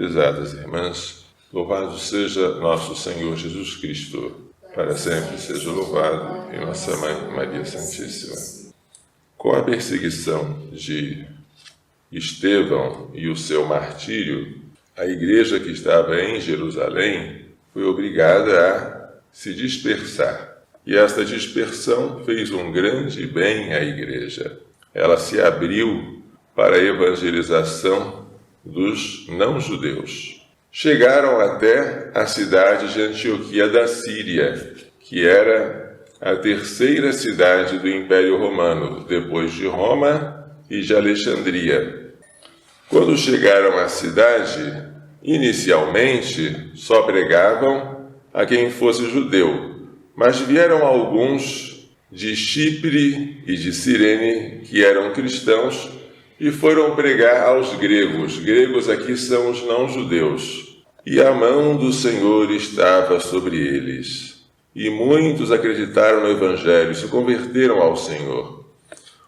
Prezadas irmãs, louvado seja nosso Senhor Jesus Cristo, para sempre seja louvado, e nossa Mãe Maria Santíssima. Com a perseguição de Estevão e o seu martírio, a igreja que estava em Jerusalém foi obrigada a se dispersar. E esta dispersão fez um grande bem à igreja. Ela se abriu para a evangelização dos não-judeus. Chegaram até a cidade de Antioquia da Síria, que era a terceira cidade do Império Romano, depois de Roma e de Alexandria. Quando chegaram à cidade, inicialmente só pregavam a quem fosse judeu, mas vieram alguns de Chipre e de Cirene, que eram cristãos, e foram pregar aos gregos. Gregos aqui são os não-judeus. E a mão do Senhor estava sobre eles. E muitos acreditaram no Evangelho e se converteram ao Senhor.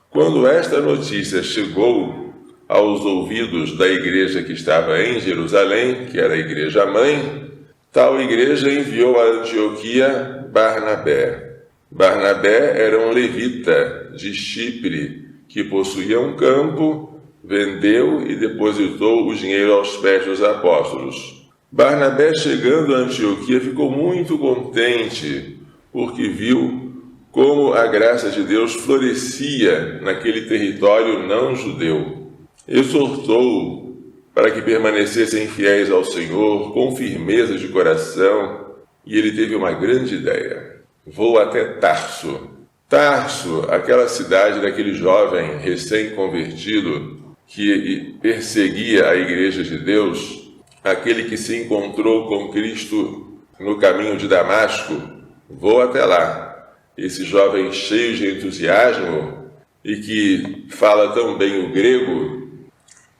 Quando esta notícia chegou aos ouvidos da igreja que estava em Jerusalém, que era a igreja-mãe, tal igreja enviou a Antioquia Barnabé. Barnabé era um levita de Chipre, que possuía um campo, vendeu e depositou o dinheiro aos pés dos apóstolos. Barnabé, chegando a Antioquia, ficou muito contente, porque viu como a graça de Deus florescia naquele território não-judeu. Exortou para que permanecessem fiéis ao Senhor, com firmeza de coração, e ele teve uma grande ideia. Vou até Tarso. Tarso, aquela cidade daquele jovem recém-convertido que perseguia a igreja de Deus, aquele que se encontrou com Cristo no caminho de Damasco. Vou até lá. Esse jovem cheio de entusiasmo e que fala tão bem o grego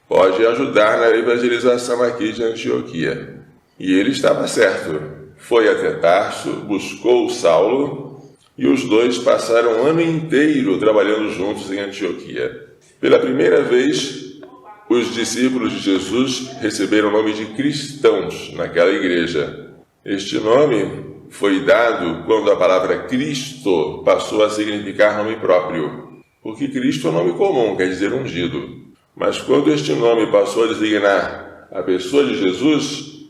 pode ajudar na evangelização aqui de Antioquia. E ele estava certo. Foi até Tarso, buscou Saulo, e os dois passaram um ano inteiro trabalhando juntos em Antioquia. Pela primeira vez, os discípulos de Jesus receberam o nome de cristãos naquela igreja. Este nome foi dado quando a palavra Cristo passou a significar nome próprio, porque Cristo é um nome comum, quer dizer ungido. Mas quando este nome passou a designar a pessoa de Jesus,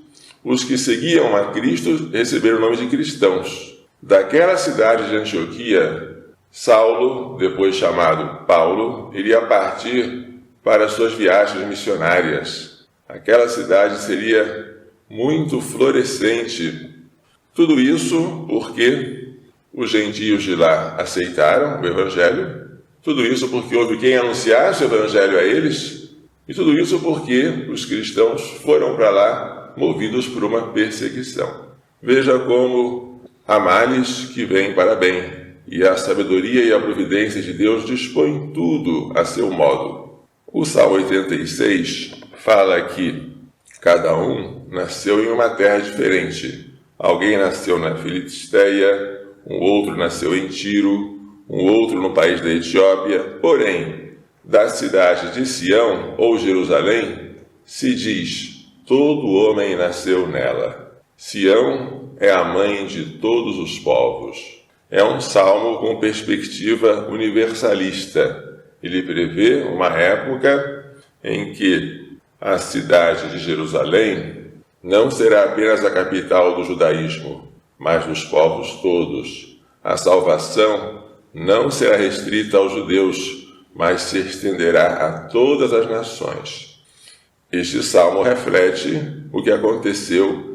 os que seguiam a Cristo receberam o nome de cristãos. Daquela cidade de Antioquia, Saulo, depois chamado Paulo, iria partir para suas viagens missionárias. Aquela cidade seria muito florescente. Tudo isso porque os gentios de lá aceitaram o Evangelho, tudo isso porque houve quem anunciasse o Evangelho a eles, e tudo isso porque os cristãos foram para lá movidos por uma perseguição. Veja como há males que vêm para bem, e a sabedoria e a providência de Deus dispõem tudo a seu modo. O Salmo 86 fala que cada um nasceu em uma terra diferente. Alguém nasceu na Filisteia, um outro nasceu em Tiro, um outro no país da Etiópia. Porém, da cidade de Sião ou Jerusalém se diz: todo homem nasceu nela. Sião é a mãe de todos os povos. É um salmo com perspectiva universalista. Ele prevê uma época em que a cidade de Jerusalém não será apenas a capital do judaísmo, mas dos povos todos. A salvação não será restrita aos judeus, mas se estenderá a todas as nações. Este salmo reflete o que aconteceu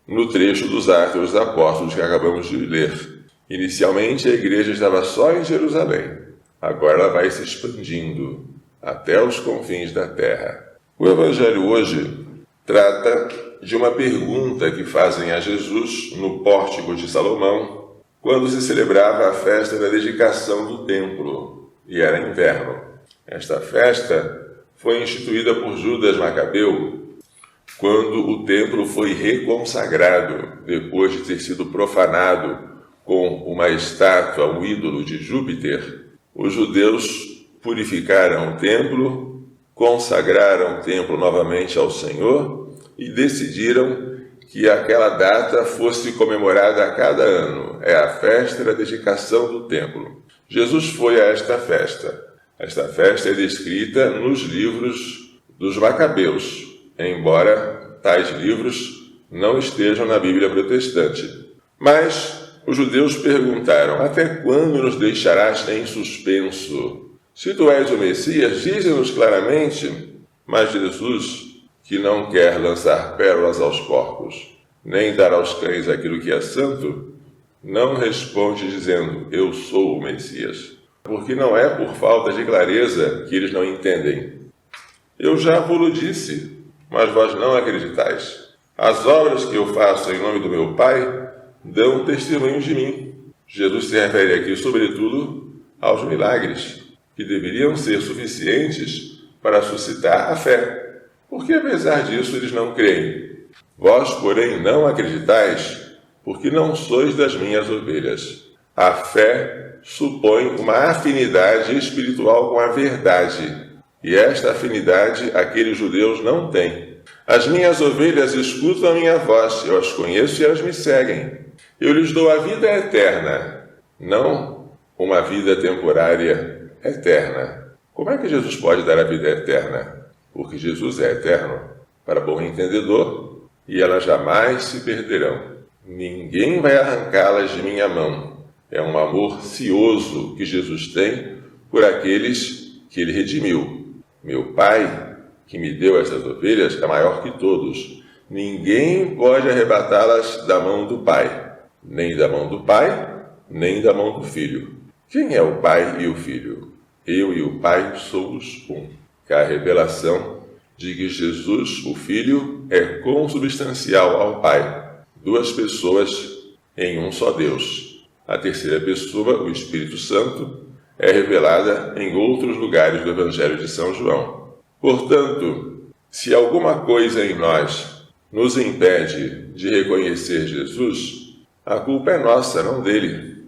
no trecho dos Atos dos Apóstolos que acabamos de ler. Inicialmente a igreja estava só em Jerusalém. Agora ela vai se expandindo até os confins da terra. O Evangelho hoje trata de uma pergunta que fazem a Jesus no pórtico de Salomão, quando se celebrava a festa da dedicação do templo, e era inverno. Esta festa foi instituída por Judas Macabeu quando o templo foi reconsagrado, depois de ter sido profanado com uma estátua, um ídolo de Júpiter. Os judeus purificaram o templo, consagraram o templo novamente ao Senhor e decidiram que aquela data fosse comemorada a cada ano. É a festa da dedicação do templo. Jesus foi a esta festa. Esta festa é descrita nos livros dos Macabeus, embora tais livros não estejam na Bíblia protestante. Mas os judeus perguntaram: até quando nos deixarás em suspenso? Se tu és o Messias, dize-nos claramente. Mas Jesus, que não quer lançar pérolas aos porcos, nem dar aos cães aquilo que é santo, não responde dizendo: eu sou o Messias. Porque não é por falta de clareza que eles não entendem. Eu já vos disse, mas vós não acreditais. As obras que eu faço em nome do meu Pai dão testemunho de mim. Jesus se refere aqui, sobretudo, aos milagres, que deveriam ser suficientes para suscitar a fé. Porque, apesar disso, eles não creem. Vós, porém, não acreditais, porque não sois das minhas ovelhas. A fé supõe uma afinidade espiritual com a verdade, e esta afinidade aqueles judeus não têm. As minhas ovelhas escutam a minha voz, eu as conheço e elas me seguem. Eu lhes dou a vida eterna, não uma vida temporária eterna. Como é que Jesus pode dar a vida eterna? Porque Jesus é eterno, para bom entendedor, e elas jamais se perderão. Ninguém vai arrancá-las de minha mão. É um amor cioso que Jesus tem por aqueles que ele redimiu. Meu Pai, que me deu essas ovelhas, é maior que todos. Ninguém pode arrebatá-las da mão do Pai, nem da mão do Pai, nem da mão do Filho. Quem é o Pai e o Filho? Eu e o Pai somos um. Que a revelação de que Jesus, o Filho, é consubstancial ao Pai. Duas pessoas em um só Deus. A terceira pessoa, o Espírito Santo, é revelada em outros lugares do Evangelho de São João. Portanto, se alguma coisa em nós nos impede de reconhecer Jesus, a culpa é nossa, não dele.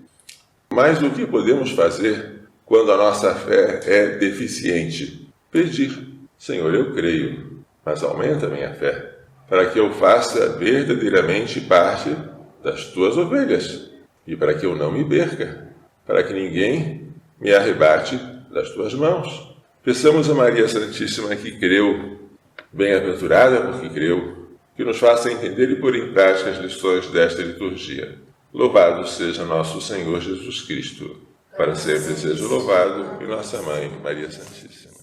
Mas o que podemos fazer quando a nossa fé é deficiente? Pedir: Senhor, eu creio, mas aumenta a minha fé, para que eu faça verdadeiramente parte das tuas ovelhas. E para que eu não me perca, para que ninguém me arrebate das tuas mãos. Peçamos a Maria Santíssima que creu, bem-aventurada porque creu, que nos faça entender e pôr em prática as lições desta liturgia. Louvado seja nosso Senhor Jesus Cristo, para sempre seja louvado, e nossa Mãe, Maria Santíssima.